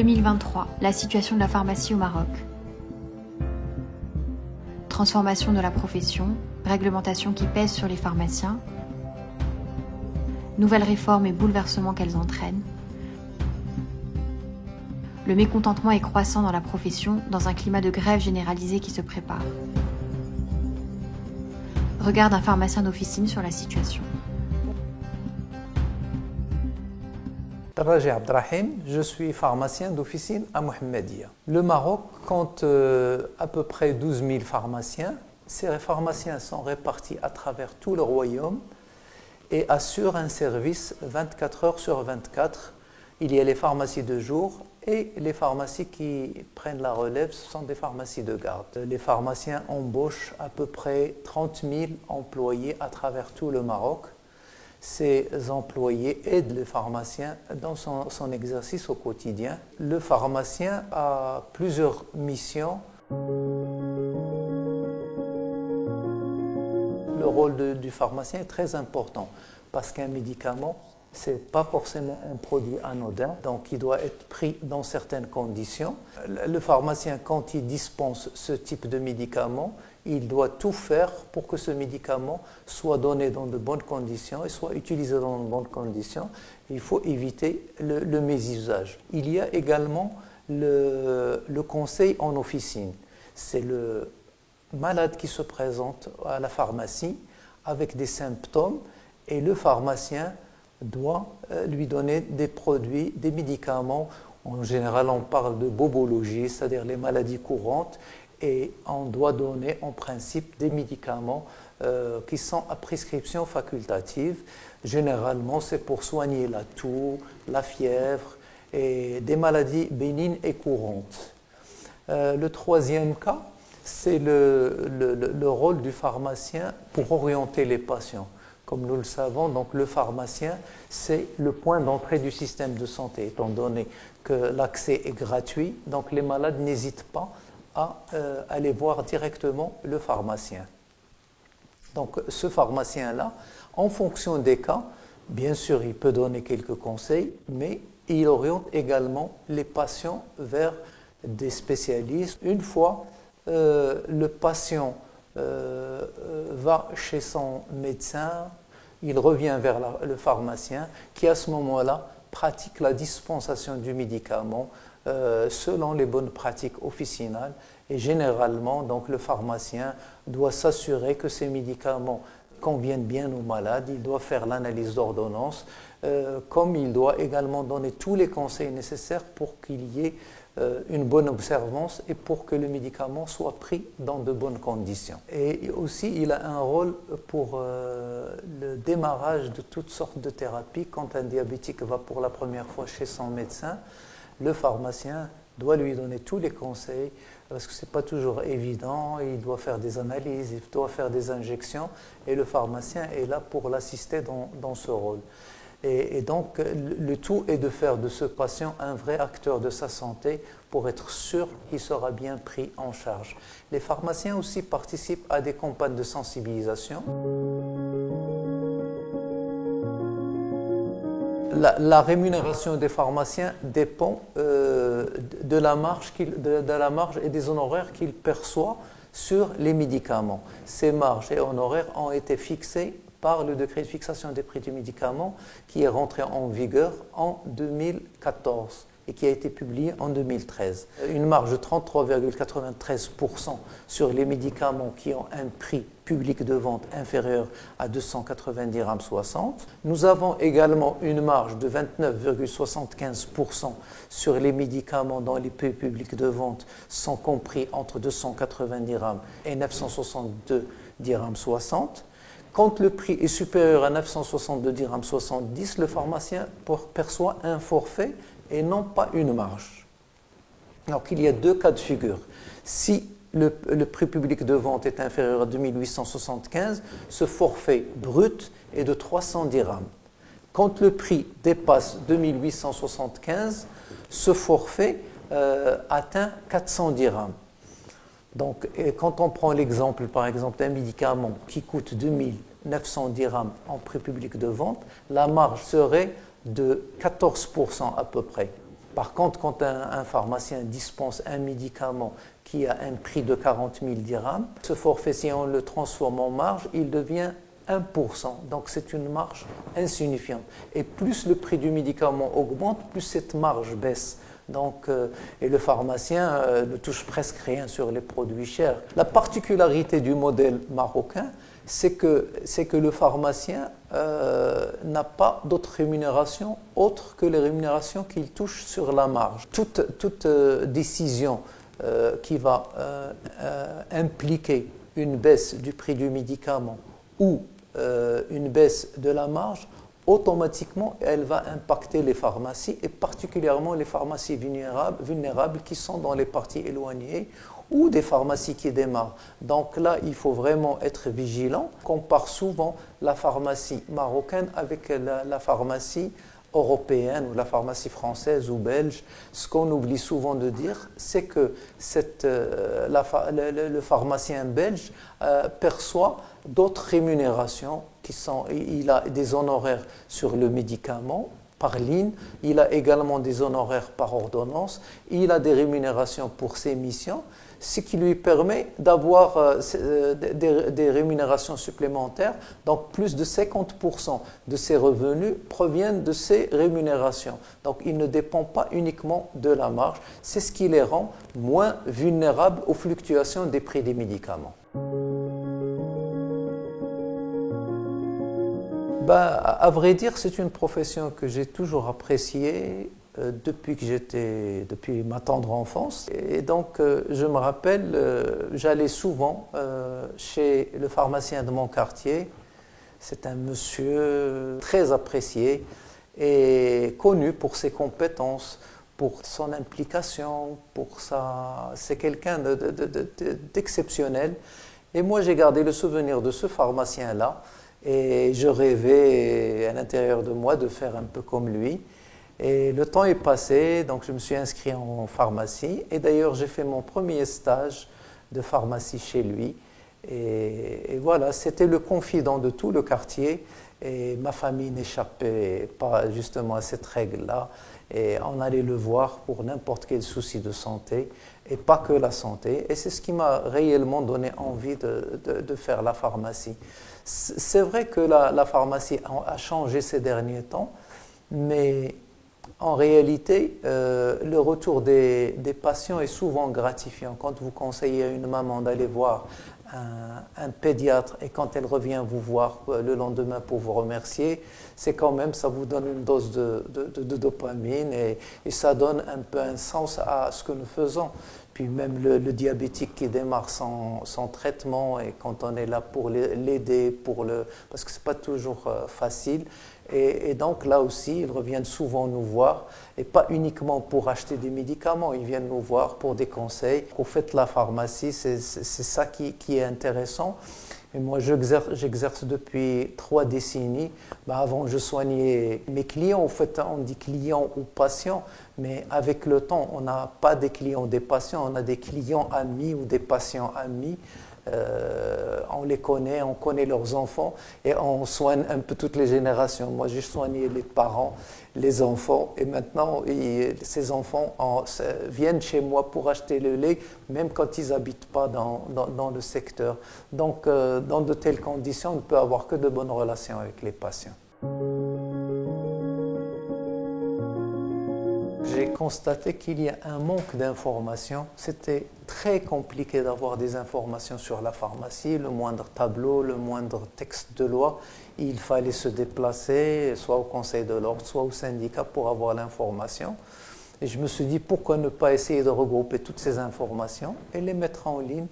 2023, la situation de la pharmacie au Maroc. Transformation de la profession, réglementation qui pèse sur les pharmaciens, nouvelles réformes et bouleversements qu'elles entraînent. Le mécontentement est croissant dans la profession dans un climat de grève généralisée qui se prépare. Regard d'un pharmacien d'officine sur la situation. Raji Abdrahim, je suis pharmacien d'officine à Mohammedia. Le Maroc compte à peu près 12 000 pharmaciens. Ces pharmaciens sont répartis à travers tout le royaume et assurent un service 24 heures sur 24. Il y a les pharmacies de jour et les pharmacies qui prennent la relève, ce sont des pharmacies de garde. Les pharmaciens embauchent à peu près 30 000 employés à travers tout le Maroc. Ces employés aident le pharmacien dans son exercice au quotidien. Le pharmacien a plusieurs missions. Le rôle du pharmacien est très important parce qu'un médicament, ce n'est pas forcément un produit anodin, donc il doit être pris dans certaines conditions. Le pharmacien, quand il dispense ce type de médicament, il doit tout faire pour que ce médicament soit donné dans de bonnes conditions et soit utilisé dans de bonnes conditions. Il faut éviter le mésusage. Il y a également le conseil en officine. C'est le malade qui se présente à la pharmacie avec des symptômes et le pharmacien doit lui donner des produits, des médicaments. En général, on parle de bobologie, c'est-à-dire les maladies courantes, et on doit donner en principe des médicaments qui sont à prescription facultative. Généralement, c'est pour soigner la toux, la fièvre et des maladies bénignes et courantes. Le troisième cas, c'est le rôle du pharmacien pour orienter les patients. Comme nous le savons, donc le pharmacien, c'est le point d'entrée du système de santé, étant donné que l'accès est gratuit, donc les malades n'hésitent pas à aller voir directement le pharmacien. Donc ce pharmacien-là, en fonction des cas, bien sûr, il peut donner quelques conseils, mais il oriente également les patients vers des spécialistes. Une fois le patient va chez son médecin, il revient vers le pharmacien qui à ce moment-là pratique la dispensation du médicament selon les bonnes pratiques officinales et généralement donc le pharmacien doit s'assurer que ces médicaments conviennent bien aux malades, il doit faire l'analyse d'ordonnance comme il doit également donner tous les conseils nécessaires pour qu'il y ait une bonne observance et pour que le médicament soit pris dans de bonnes conditions. Et aussi, il a un rôle pour le démarrage de toutes sortes de thérapies. Quand un diabétique va pour la première fois chez son médecin, le pharmacien doit lui donner tous les conseils parce que ce n'est pas toujours évident, il doit faire des analyses, il doit faire des injections et le pharmacien est là pour l'assister dans ce rôle. Et donc, le tout est de faire de ce patient un vrai acteur de sa santé pour être sûr qu'il sera bien pris en charge. Les pharmaciens aussi participent à des campagnes de sensibilisation. La rémunération des pharmaciens dépend de la marge et des honoraires qu'ils perçoivent sur les médicaments. Ces marges et honoraires ont été fixés par le décret de fixation des prix du médicament qui est rentré en vigueur en 2014 et qui a été publié en 2013. Une marge de 33,93% sur les médicaments qui ont un prix public de vente inférieur à 290 dirhams 60. Nous avons également une marge de 29,75% sur les médicaments dont les prix publics de vente sont compris entre 290 dirhams et 962 dirhams 60. Quand le prix est supérieur à 962 dirhams 70, le pharmacien perçoit un forfait et non pas une marge. Donc il y a deux cas de figure. Si le prix public de vente est inférieur à 2875, ce forfait brut est de 300 dirhams. Quand le prix dépasse 2875, ce forfait atteint 400 dirhams. Donc, quand on prend l'exemple, par exemple, d'un médicament qui coûte 2900 dirhams en prix public de vente, la marge serait de 14% à peu près. Par contre, quand un pharmacien dispense un médicament qui a un prix de 40 000 dirhams, ce forfait, si on le transforme en marge, il devient 1%. Donc c'est une marge insignifiante. Et plus le prix du médicament augmente, plus cette marge baisse. Donc, et le pharmacien ne touche presque rien sur les produits chers. La particularité du modèle marocain, c'est que le pharmacien n'a pas d'autres rémunérations autres que les rémunérations qu'il touche sur la marge. Toute décision qui va impliquer une baisse du prix du médicament ou une baisse de la marge, automatiquement, elle va impacter les pharmacies et particulièrement les pharmacies vulnérables qui sont dans les parties éloignées ou des pharmacies qui démarrent. Donc là, il faut vraiment être vigilant. On compare souvent la pharmacie marocaine avec la pharmacie européenne ou la pharmacie française ou belge. Ce qu'on oublie souvent de dire, c'est que le pharmacien belge perçoit d'autres rémunérations il a des honoraires sur le médicament par ligne, il a également des honoraires par ordonnance, il a des rémunérations pour ses missions, ce qui lui permet d'avoir des rémunérations supplémentaires. Donc plus de 50% de ses revenus proviennent de ces rémunérations. Donc il ne dépend pas uniquement de la marge. C'est ce qui les rend moins vulnérables aux fluctuations des prix des médicaments. À vrai dire, c'est une profession que j'ai toujours appréciée depuis ma tendre enfance. Et donc, je me rappelle, j'allais souvent chez le pharmacien de mon quartier. C'est un monsieur très apprécié et connu pour ses compétences, pour son implication, c'est quelqu'un d'exceptionnel. Et moi, j'ai gardé le souvenir de ce pharmacien-là. Et je rêvais à l'intérieur de moi de faire un peu comme lui. Et le temps est passé, donc je me suis inscrit en pharmacie. Et d'ailleurs, j'ai fait mon premier stage de pharmacie chez lui. Et voilà, c'était le confident de tout le quartier. Et ma famille n'échappait pas justement à cette règle-là. Et on allait le voir pour n'importe quel souci de santé, et pas que la santé. Et c'est ce qui m'a réellement donné envie de faire la pharmacie. C'est vrai que la pharmacie a changé ces derniers temps, mais en réalité, le retour des patients est souvent gratifiant. Quand vous conseillez à une maman d'aller voir un pédiatre et quand elle revient vous voir le lendemain pour vous remercier, c'est quand même, ça vous donne une dose de dopamine et ça donne un peu un sens à ce que nous faisons. Puis même le diabétique qui démarre son traitement et quand on est là pour l'aider, parce que ce n'est pas toujours facile. Et donc là aussi, ils reviennent souvent nous voir, et pas uniquement pour acheter des médicaments, ils viennent nous voir pour des conseils. Au fait, la pharmacie, c'est ça qui est intéressant. Et moi, j'exerce depuis 3 décennies. Avant, je soignais mes clients. En fait, on dit clients ou patients, mais avec le temps, on n'a pas des clients ou des patients, on a des clients amis ou des patients amis. On les connaît, on connaît leurs enfants et on soigne un peu toutes les générations. Moi, j'ai soigné les parents, les enfants et maintenant, ces enfants viennent chez moi pour acheter le lait, même quand ils n'habitent pas dans le secteur. Donc, dans de telles conditions, on ne peut avoir que de bonnes relations avec les patients. J'ai constaté qu'il y a un manque d'informations. C'était très compliqué d'avoir des informations sur la pharmacie, le moindre tableau, le moindre texte de loi. Il fallait se déplacer, soit au conseil de l'ordre, soit au syndicat pour avoir l'information. Et je me suis dit, pourquoi ne pas essayer de regrouper toutes ces informations et les mettre en ligne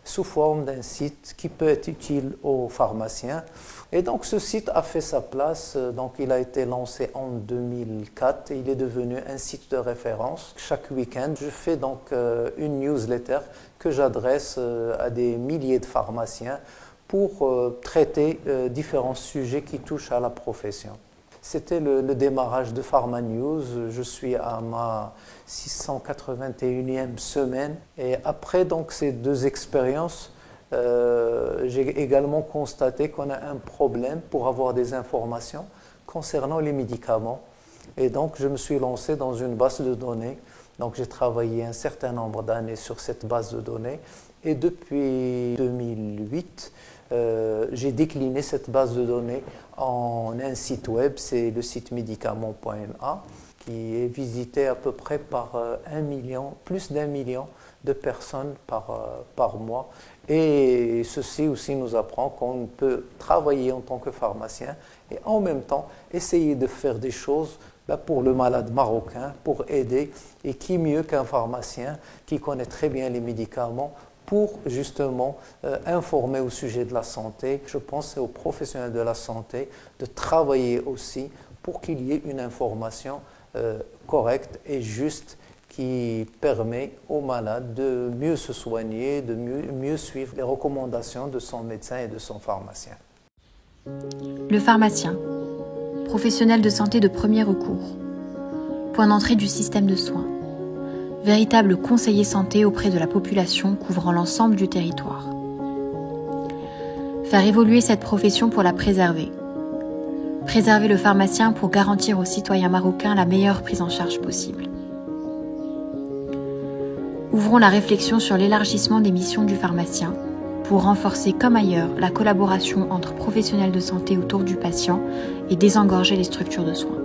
sous forme d'un site qui peut être utile aux pharmaciens. Et donc ce site a fait sa place, donc il a été lancé en 2004 et il est devenu un site de référence. Chaque week-end, je fais donc une newsletter que j'adresse à des milliers de pharmaciens pour traiter différents sujets qui touchent à la profession. C'était le démarrage de Pharma News. Je suis à ma 681e semaine. Et après donc, ces 2 expériences, j'ai également constaté qu'on a un problème pour avoir des informations concernant les médicaments. Et donc, je me suis lancé dans une base de données. Donc, j'ai travaillé un certain nombre d'années sur cette base de données. Et depuis 2008, j'ai décliné cette base de données en un site web, c'est le site médicaments.na, qui est visité à peu près par plus d'1 million de personnes par mois. Et ceci aussi nous apprend qu'on peut travailler en tant que pharmacien et en même temps essayer de faire des choses pour le malade marocain, pour aider. Et qui mieux qu'un pharmacien qui connaît très bien les médicaments pour justement informer au sujet de la santé. Je pense aux professionnels de la santé de travailler aussi pour qu'il y ait une information correcte et juste qui permet au malade de mieux se soigner, de mieux suivre les recommandations de son médecin et de son pharmacien. Le pharmacien, professionnel de santé de premier recours, point d'entrée du système de soins, véritable conseiller santé auprès de la population couvrant l'ensemble du territoire. Faire évoluer cette profession pour la préserver. Préserver le pharmacien pour garantir aux citoyens marocains la meilleure prise en charge possible. Ouvrons la réflexion sur l'élargissement des missions du pharmacien pour renforcer comme ailleurs la collaboration entre professionnels de santé autour du patient et désengorger les structures de soins.